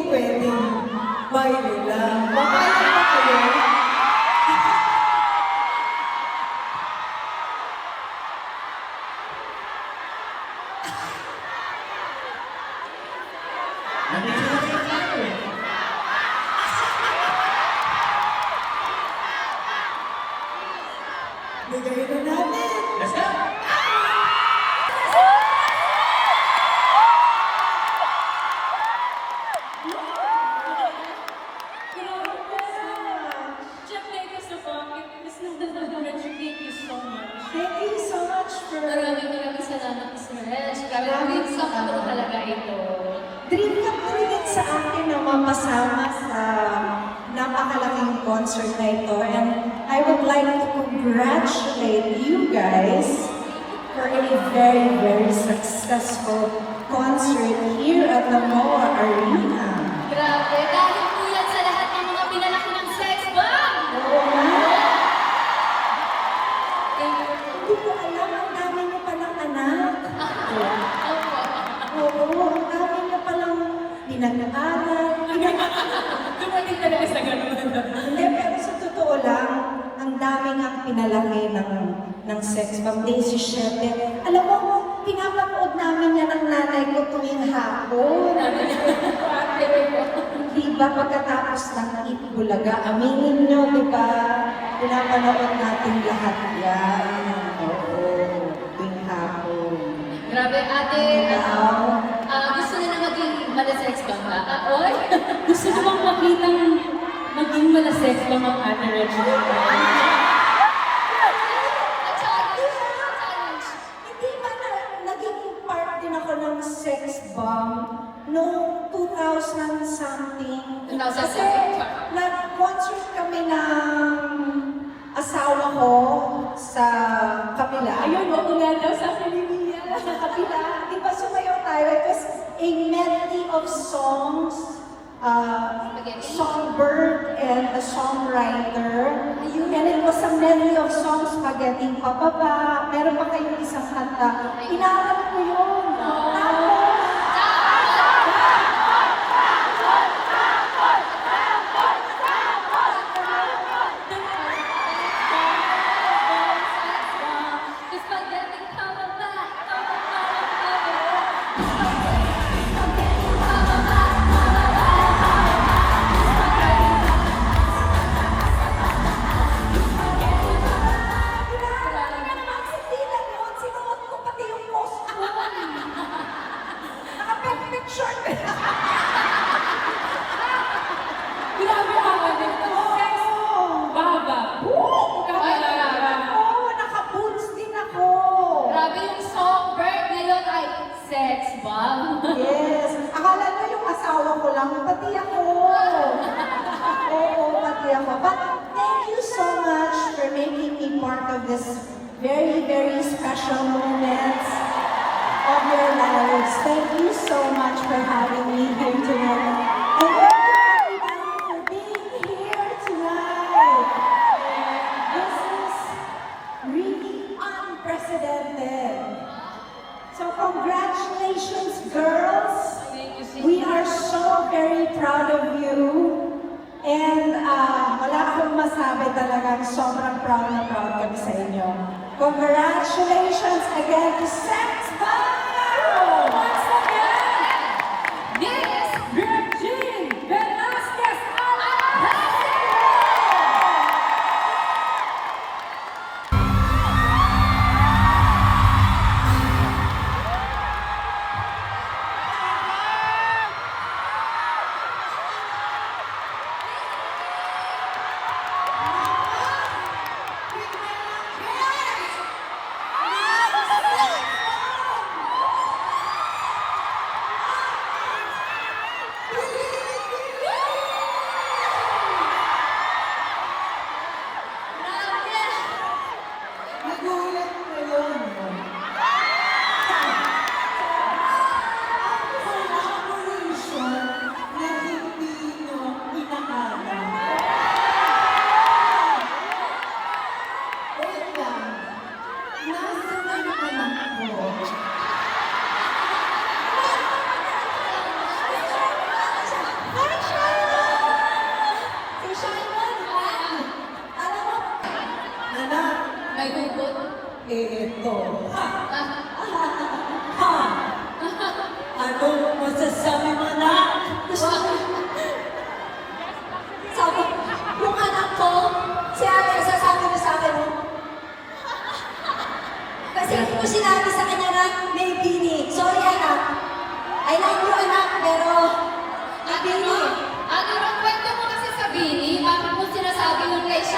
pwedeng baile lang. Makaya ba kayo? Bigay na natin! Let's go! Thank you so much for... Maraming salamat, Miss Maresh. Maraming salamat talaga ito. Dream come true din sa akin na mapasama sa napakalaking concert na ito. And I would like to congratulate you guys for a very, very successful concert here at the MOA Arena. Grabe, dahil po yan sa lahat ng mga pinalaki ng sex bomb! Oo nga. Thank you. Hindi ko alam, ang dami niyo palang anak. Opo. Oo, ang dami niyo palang pinag-aaral. Dumating talaga sa ganun. Hindi, pero sa totoo lang, ang dami nga pinalaki ng sex bomb. Daisy Shete. Alam mo, pinapanood namin yan ng nanay ko tuwing hapon. Di ba pagkatapos ng Eat Bulaga, aminin nyo, di ba? Pinapanood natin lahat yan. Oo, tuwing hapon. Grabe, ate. Gusto na maging malasex bomb ba? Oy! Gusto mo bang makitang maging malasex bomb ang ate Regina? Hindi ba naging part din ako ng sex bomb noong 2000 something? 2000 Kasi something. nag-concert kami ng asawa ko sa kabila. Ayun, o, nga daw sa Pilipinas. Sa kabila. Di ba sumayaw tayo? It was a medley of songs. Songbird and a songwriter. And it was a medley of songs, Spaghetti Pababa. Meron pa kayong isang kanta. Inaarap ko yun. Inaarap ko naman si Dylan yun. Sinuot ko pati yung post ko. Naka-picture. Grabe ako dito. Baba. Boom! Oo, naka-boots din ako. Grabe yung songbird ngayon ay sex bomb. Yes. Akala nyo yung asawa ko lang, pati ako. Oo, pati ako. But thank you so much for making me part of this very, very special moments of your lives. Thank you so much for having me here tonight. And thank you everybody for being here tonight. This is really unprecedented. So congratulations, girls. We are so very proud of you. And wala akong masabi talagang sobrang proud na proud kami sa inyo. Congratulations again to Sex Bomb! Once again, yes, Virgin Velasquez Alejandro!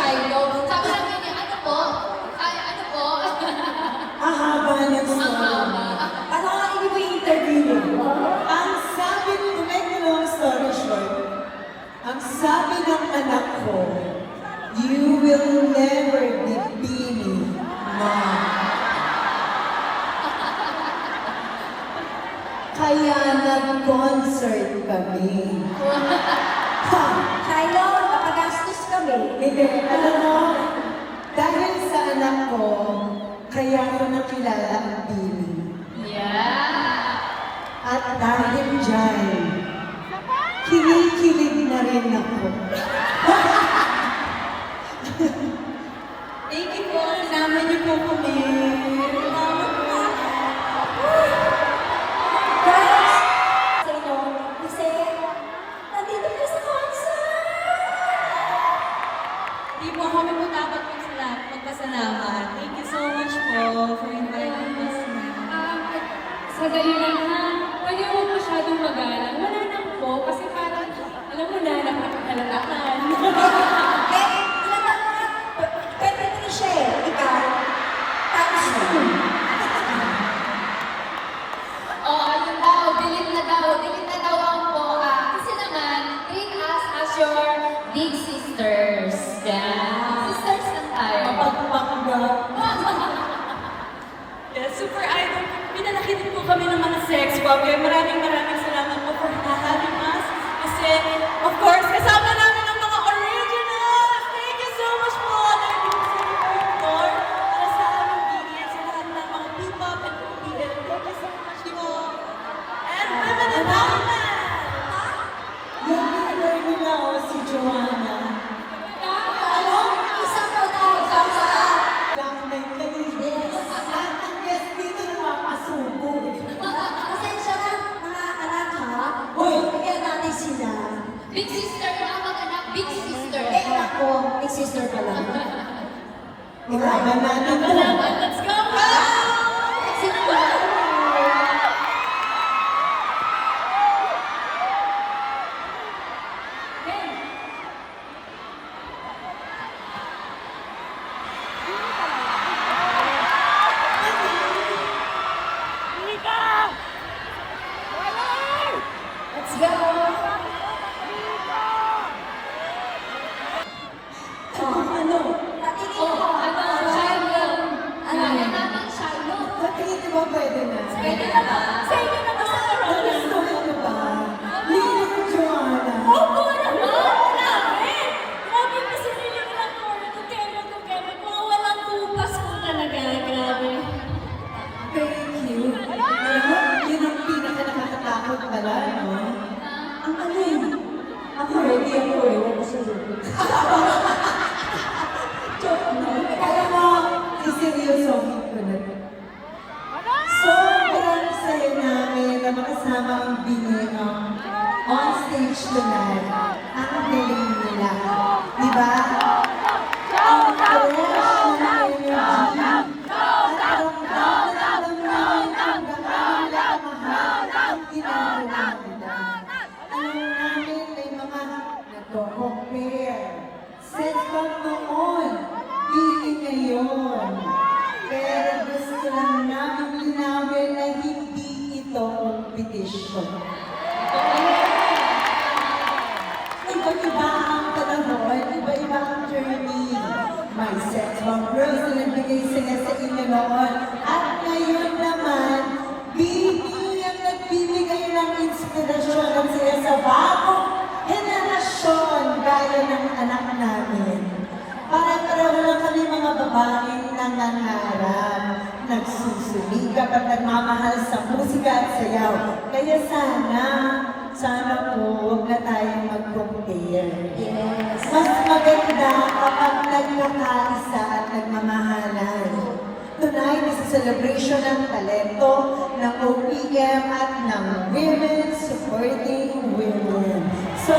Shiloh. Sabi namin niya, ano po? Ay, ano po? Ang haba ng Ang story. haba. Ano nga hindi mo i-interview? Ang sabi, to make a long story short, ang sabi ng anak ko, you will never be Beanie, Mom. Kaya nag-concert kami. Ha! Shiloh, napagastos kami. Hindi, alam mo, dahil sa anak ko, kaya ko nakilala ang Beanie. Yeah. At dahil dyan, kinikilig na rin ako. Thank you po. Sinama niyo po kami. Salamat po. Guys, sa inyo, kasi nandito kayo sa concert! Di po kami po dapat magpasalamat. Thank you so much po for inviting us na. Sadali lang ha. Pwede mo masyadong magalang. Wala nang po kasi parang, alam mo na, napakakalatakan. Eh, ilan na nga, pwede na siya eh. Ikaw, times 2. Oh, ayun daw, delete na daw ang po. Kasi naman, treat us as your big sisters. Yeah. Sisters lang tayo. Mapagpakga. Yes, super idol. Pinalaki din po kami ng mga sex bomb. Kaya maraming salamat po for having us. Kasi, of course, kasama namin ang mga originals! Thank you so much po! Dahil po sa support more para sa aming BDS sa lahat ng mga P-pop and BDS. Thank you so much po! And women empowerment! Yung leader nila o si Joanna. Ano? Isang ko na, ikaw sa... Gamay kalinis. At ang guest dito napapasubo. Pasensya na, mga anak ha. Hoy! Bigyan natin sila. Big sister na mag-anak, big sister. Eh, ako, big sister pa lang. Ilaban natin to. Let's go! Sige ba? Let's go! Ano? Patingin Oh, ko. ano, Shiloh. Ano Ano yan? naman, Shiloh? Sa tingin niyo ba pwede na? Pwede na ba? Sa inyo na ba sa Ang gusto niyo ba? Leader Joanna. Opo naman! Grabe! Grabe kasi nila ilang oras together. Mga walang kupas po talaga. Grabe. Thank you. Alam mo, yun ang pinaka nakakatakot pala, no? Ang alin? Ako ready ako eh. Huwag ko sa'yo. Kaya mo, siseryosohin ko na. Sobrang saya namin na makasama ang Biniyang on stage tonight. Ang galing nila. Diba? Ang fresh na energy. At ramdam na alam namin kung gaano nila kamahal ang ginagawa nila. Alam namin may mga nagko-compare. Since from noon, hindi ngayon. Pero gusto lang namin linawin na hindi ito competition. Iba-iba ang panahon, iba-iba ang journey. May sex bomb girls na nagbigay sila sa inyo noon. At ngayon naman, Bini ang nagbibigay ng inspirasyon at saya sa bagong henerasyon gaya ng anak namin. Para-pareho lang kami mga babaeng nangangarap, nagsusumikap at nagmamahal sa musika at sayaw. Kaya sana po, huwag na tayong mag-compare. Yes. Mas maganda kapag nagkakaisa at nagmamahalan. Tonight is a celebration ng talento, ng OPM at ng women supporting women. So,